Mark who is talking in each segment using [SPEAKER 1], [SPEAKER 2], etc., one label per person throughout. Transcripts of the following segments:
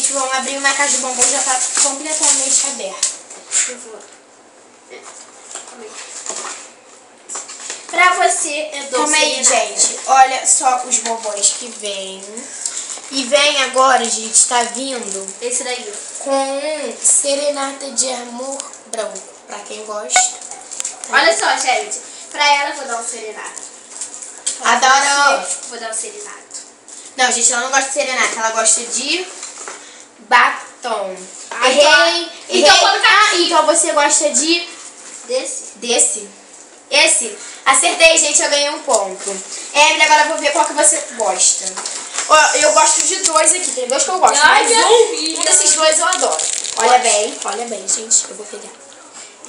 [SPEAKER 1] gente, vamos abrir uma caixa de bombom, já tá completamente aberta.
[SPEAKER 2] Eu vou.
[SPEAKER 1] Pra você, calma aí, gente. Olha só os bombons que vem. E vem agora, gente, tá vindo
[SPEAKER 2] Esse daí.
[SPEAKER 1] com serenata de amor branco. Pra quem gosta.
[SPEAKER 2] Olha só, gente. Pra ela eu vou dar um serenato.
[SPEAKER 1] Adoro.
[SPEAKER 2] Vou dar um serenato.
[SPEAKER 1] Não, gente, ela não gosta de serenata. Ela gosta de batom.
[SPEAKER 2] Errei.
[SPEAKER 1] Então você gosta de...
[SPEAKER 2] Desse?
[SPEAKER 1] Esse? Acertei, gente, eu ganhei um ponto. Emily, agora eu vou ver qual que você gosta. Ó, eu gosto de dois aqui, tem dois que eu gosto.
[SPEAKER 2] Ai,
[SPEAKER 1] Mas um desses dois eu adoro. Olha bem, gente, eu vou pegar.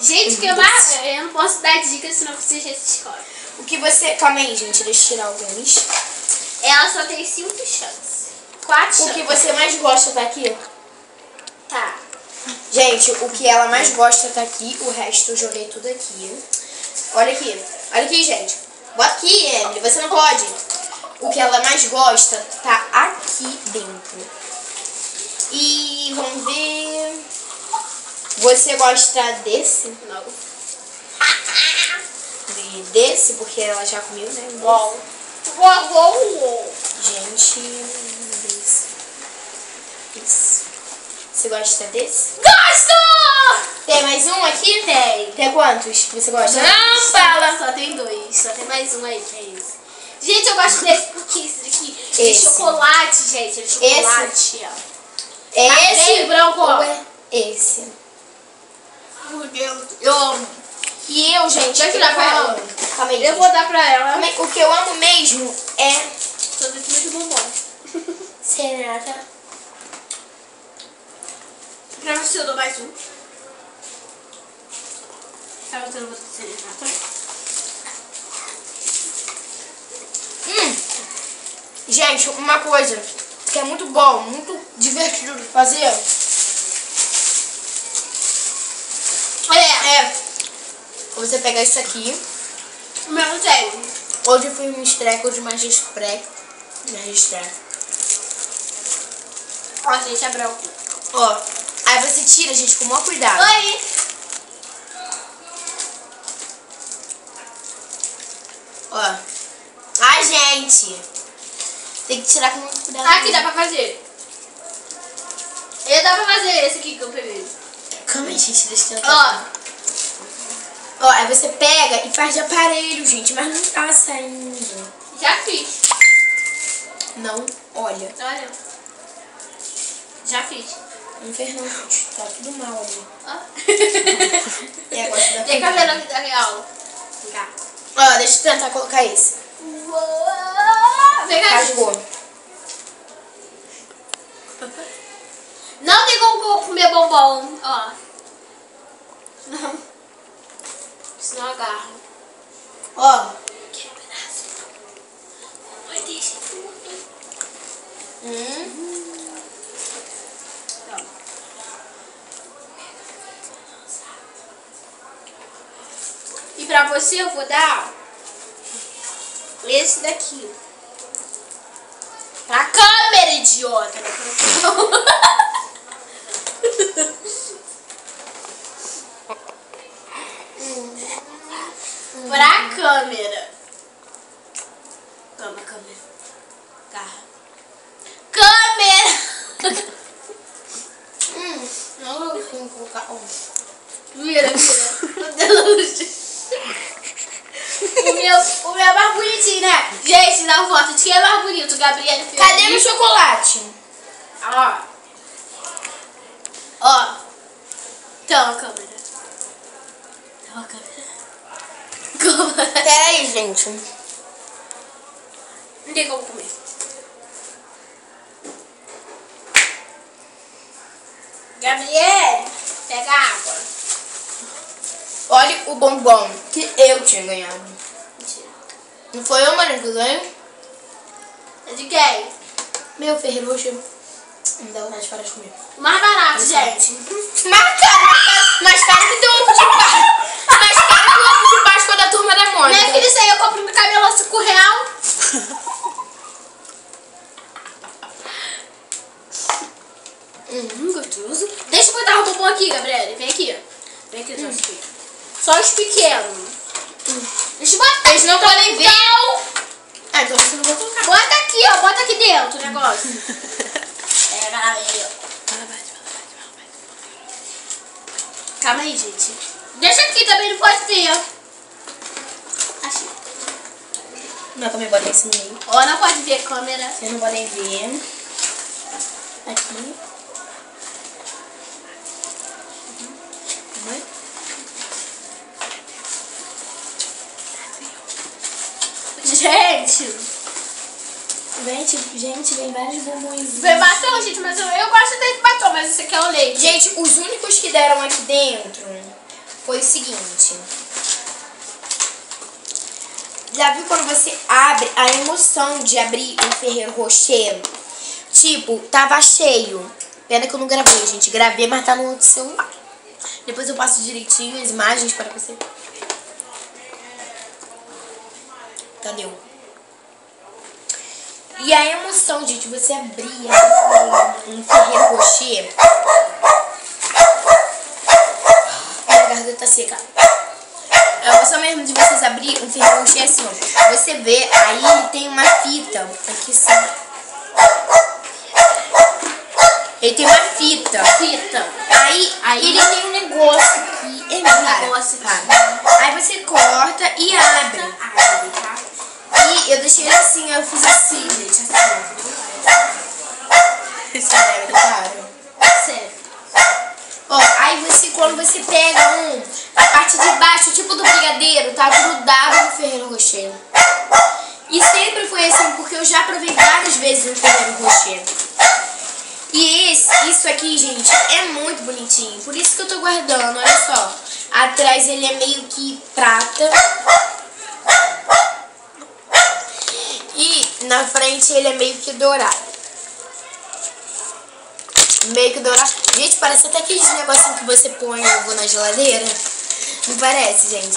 [SPEAKER 2] Gente, que eu não posso dar dicas, senão você já se escolhe.
[SPEAKER 1] O que você... Calma aí, gente, deixa eu tirar alguns.
[SPEAKER 2] Ela só tem 5 chances. 4 chances.
[SPEAKER 1] O que você mais gosta tá aqui?
[SPEAKER 2] Tá.
[SPEAKER 1] Gente, o que ela mais gosta tá aqui, o resto eu joguei tudo aqui. Olha aqui, gente. Bota aqui, Emily, você não pode. O que ela mais gosta tá aqui dentro. E vamos ver... Você gosta desse?
[SPEAKER 2] Não.
[SPEAKER 1] E desse, porque ela já comeu, né?
[SPEAKER 2] Bom.
[SPEAKER 1] Gente, esse. Você gosta desse?
[SPEAKER 2] Gosto!
[SPEAKER 1] Tem mais um aqui?
[SPEAKER 2] Tem.
[SPEAKER 1] Tem quantos que você gosta?
[SPEAKER 2] Não,
[SPEAKER 1] fala!
[SPEAKER 2] Só tem 2. Só tem mais um aí, que é esse. Gente, eu gosto desse porque esse daqui é
[SPEAKER 1] Esse.
[SPEAKER 2] chocolate, gente. É de chocolate, ó.
[SPEAKER 1] É esse?
[SPEAKER 2] Bem branco, ó.
[SPEAKER 1] Ou é esse?
[SPEAKER 2] Meu Deus, eu amo.
[SPEAKER 1] E eu, gente,
[SPEAKER 2] Vai tirar pra ela?
[SPEAKER 1] Calma aí,
[SPEAKER 2] Eu vou dar pra ela.
[SPEAKER 1] Calma aí, o que eu amo mesmo é...
[SPEAKER 2] Sorvete de bombom.
[SPEAKER 1] Serenata.
[SPEAKER 2] Pra você eu dou mais um. Pra você eu não vou ter serenata.
[SPEAKER 1] Gente, uma coisa que é muito bom, muito divertido de fazer é você pegar isso aqui,
[SPEAKER 2] O meu não tem.
[SPEAKER 1] ou de filme-estreca ou de magistrec.
[SPEAKER 2] Ó, gente, é branco.
[SPEAKER 1] Ó, aí você tira, gente, com o maior cuidado.
[SPEAKER 2] Oi!
[SPEAKER 1] Ó. Ai, gente. Tem que tirar com muito cuidado.
[SPEAKER 2] Aqui dá pra fazer. Dá pra fazer esse aqui que eu peguei.
[SPEAKER 1] Calma aí, gente, deixa eu
[SPEAKER 2] Ó.
[SPEAKER 1] Ó, aí você pega e faz de aparelho, gente, mas não tá saindo.
[SPEAKER 2] Já fiz.
[SPEAKER 1] Não, olha.
[SPEAKER 2] Olha. Já fiz.
[SPEAKER 1] Não fez não, gente. Tá tudo mal ali.
[SPEAKER 2] Ó.
[SPEAKER 1] É, agora você
[SPEAKER 2] Tem cabelo aqui da real. Vem cá.
[SPEAKER 1] Ó, deixa eu tentar colocar esse.
[SPEAKER 2] Vem cá.
[SPEAKER 1] Rasgou.
[SPEAKER 2] Não tem como comer bombom. Ó. Não. Senão agarra.
[SPEAKER 1] Ó.
[SPEAKER 2] Que pedaço. Vai deixar tudo. E pra você eu vou dar esse daqui. Pra câmera, idiota. Pra câmera. Calma, câmera. Garra. Câmera!
[SPEAKER 1] Não, eu vou colocar. Ó.
[SPEAKER 2] Vira. O meu é mais bonitinho, né? Gente, dá uma foto de quem é mais bonito. O Gabriel fez.
[SPEAKER 1] Cadê meu chocolate?
[SPEAKER 2] Ó. Ó. Então, a câmera. Então, a câmera.
[SPEAKER 1] Pera aí, gente.
[SPEAKER 2] Não tem como comer. Gabriel, pega água.
[SPEAKER 1] Olha o bombom que eu tinha ganhado.
[SPEAKER 2] Mentira.
[SPEAKER 1] Não foi eu, Maria, que eu ganhei?
[SPEAKER 2] É de quem?
[SPEAKER 1] Meu Ferrucho. Não dá vontade de parar de comer.
[SPEAKER 2] O mais barato, gente.
[SPEAKER 1] Mais caro que tem ovo de Páscoa. Mais caro que o ovo de Páscoa da Turma da Mônica.
[SPEAKER 2] Minha filha, isso aí eu compro no cabelo a R$5. Gostoso. Deixa eu botar o bombom aqui, Gabriela. Vem aqui. Vem aqui, só os pequenos. Deixa eu botar.
[SPEAKER 1] Eles não podem ver. Ah, então você não vai colocar.
[SPEAKER 2] Bota aqui, ó. Bota aqui dentro o negócio. Pega aí, ó. Calma aí, gente. Deixa aqui também, não pode ver. Achei.
[SPEAKER 1] Não, também bota esse meio.
[SPEAKER 2] Ó, não pode ver a câmera.
[SPEAKER 1] Vocês não podem ver. Aqui. Gente, vem vários bombons.
[SPEAKER 2] Vem batom, gente, mas eu gosto desse batom, mas esse aqui é o leite.
[SPEAKER 1] Gente, os únicos que deram aqui dentro foi o seguinte. Já viu quando você abre a emoção de abrir um Ferrero Rocher? Tipo, tava cheio. Pena que eu não gravei, gente. Gravei, mas tá no outro celular. Depois eu passo direitinho as imagens para você. Cadê? E a emoção, gente, você abrir um Ferrero Rocher. Minha garganta tá seca. A emoção mesmo de vocês abrir um Ferrero Rocher assim, ó. Você vê, aí ele tem uma fita. Aqui sim. Ele tem uma fita. Aí ele tem um negócio aqui. Aí você corta e abre. Tá? E eu deixei ele assim, eu fiz assim, gente. Assim, sério, claro.
[SPEAKER 2] Sério.
[SPEAKER 1] Ó, aí você, quando você pega a parte de baixo, tipo do brigadeiro, tá grudado no Ferrero Rocher. E sempre foi assim, porque eu já provei várias vezes o Ferrero Rocher. E isso aqui, gente, é muito bonitinho. Por isso que eu tô guardando, olha só. Atrás ele é meio que prata. E na frente ele é meio que dourado. Meio que dourado. Gente, parece até aqueles negocinhos que você põe ovo na geladeira. Não parece, gente?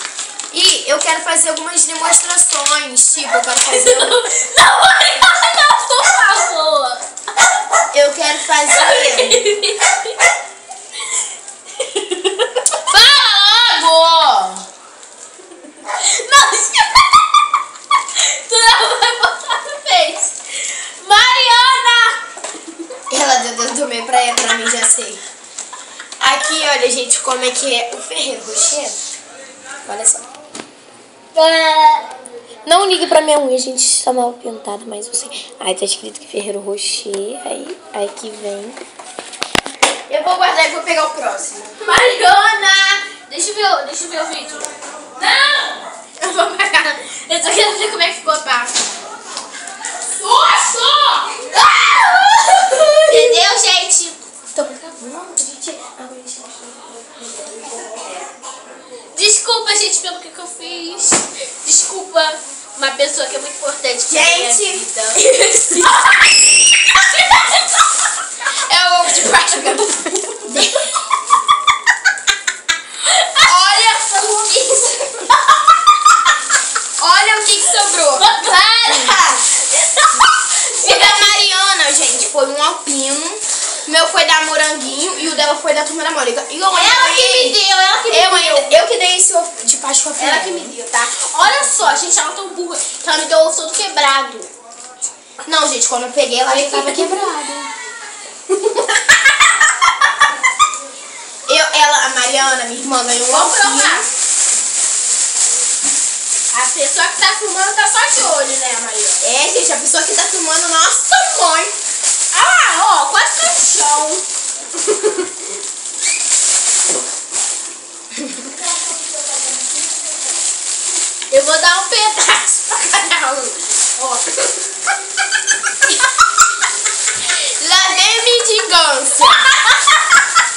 [SPEAKER 1] E eu quero fazer algumas demonstrações. Tipo, eu quero fazer...
[SPEAKER 2] Não, por favor.
[SPEAKER 1] Eu quero fazer... Fala logo!
[SPEAKER 2] Não, tu não vai botar no Face. Mariana!
[SPEAKER 1] Ela deu dedo do meio pra mim, já sei. Aqui, olha, gente, como é que é o Ferrero Rocher. Olha só. Não ligue pra minha unha, gente, está mal pintada, mas você... Aí tá escrito que Ferrero Rocher, aí aqui vem. Eu vou guardar e vou pegar o próximo.
[SPEAKER 2] Mariana! Deixa eu ver o vídeo. Não! Eu vou pegar. Eu só quero ver como é que ficou a pasta. Entendeu, gente?
[SPEAKER 1] Tô gravando, gente.
[SPEAKER 2] Desculpa, gente, pelo que eu fiz. Desculpa uma pessoa que é muito importante pra minha vida.
[SPEAKER 1] É o ovo de Páscoa. Olha o que sobrou.
[SPEAKER 2] Para!
[SPEAKER 1] O da Mariana, gente, foi um alpino. O meu foi da moranguinho e o dela foi da turma da Mônica. E
[SPEAKER 2] Ela que me deu.
[SPEAKER 1] Eu que dei esse ovo de Páscoa pra
[SPEAKER 2] Ela que me deu, tá? Olha só, gente, ela é tão burra que ela me deu o ovo todo quebrado.
[SPEAKER 1] Não, gente, quando eu peguei ela já tava quebrada. A Mariana, minha irmã, ganhou um
[SPEAKER 2] Vamos
[SPEAKER 1] alpino.
[SPEAKER 2] provar. A pessoa que tá filmando tá só de olho, né, Mariana?
[SPEAKER 1] É, gente, a pessoa que tá filmando, nossa mãe.
[SPEAKER 2] Ah, ó, quase no chão. Eu vou dar um pedaço pra cada um. Ó.
[SPEAKER 1] Lá vem mendigância.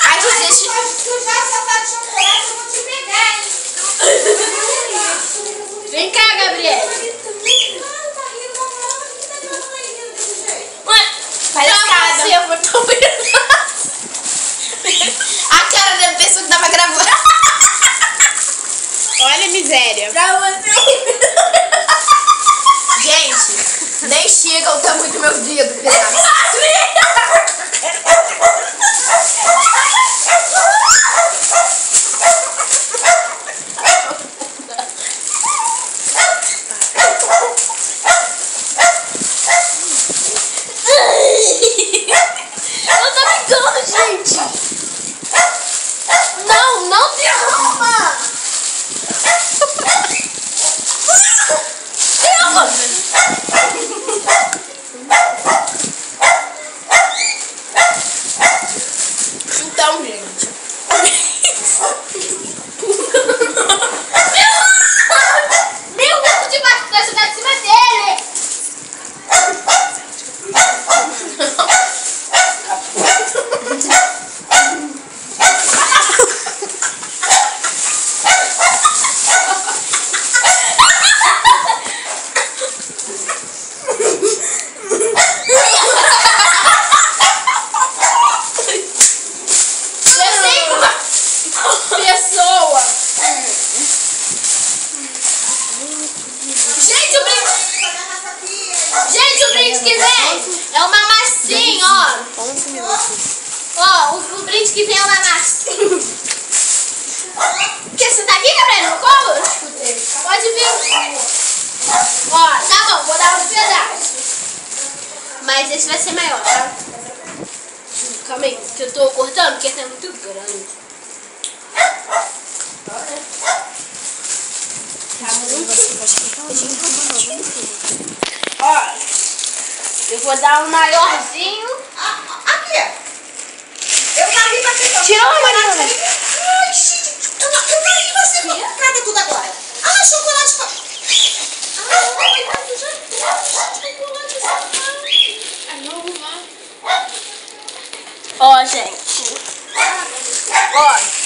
[SPEAKER 1] Ai, gente,
[SPEAKER 3] Se sujar essa parte de chocolate, eu vou te pegar, hein?
[SPEAKER 2] Vem cá, Gabriela.
[SPEAKER 1] palhaçada.
[SPEAKER 2] Pra você, eu vou dar um pedaço.
[SPEAKER 1] A cara da pessoa que tava gravando. Olha a miséria.
[SPEAKER 2] Pra você.
[SPEAKER 1] Gente, nem chega o tamanho do meu dedo, pedaço. Então, gente.
[SPEAKER 2] Meu ovo de bastante tá em cima dele. Gente, o brinde que vem é uma massinha, ó.
[SPEAKER 1] 11 minutos.
[SPEAKER 2] Ó, o brinde que vem é uma massinha. Quer sentar aqui, Gabriel, no colo? Pode vir. Ó, tá bom, vou dar um pedaço. Mas esse vai ser maior, tá? Calma aí, que eu tô cortando, porque tá muito grande. Ó, eu vou dar um maiorzinho.
[SPEAKER 3] Aqui. Eu varri pra você.
[SPEAKER 1] Tira uma, Marina.
[SPEAKER 3] Ai, gente. Eu varri você. Cadê tudo agora? Ah, chocolate.
[SPEAKER 2] Ó, gente. Ó.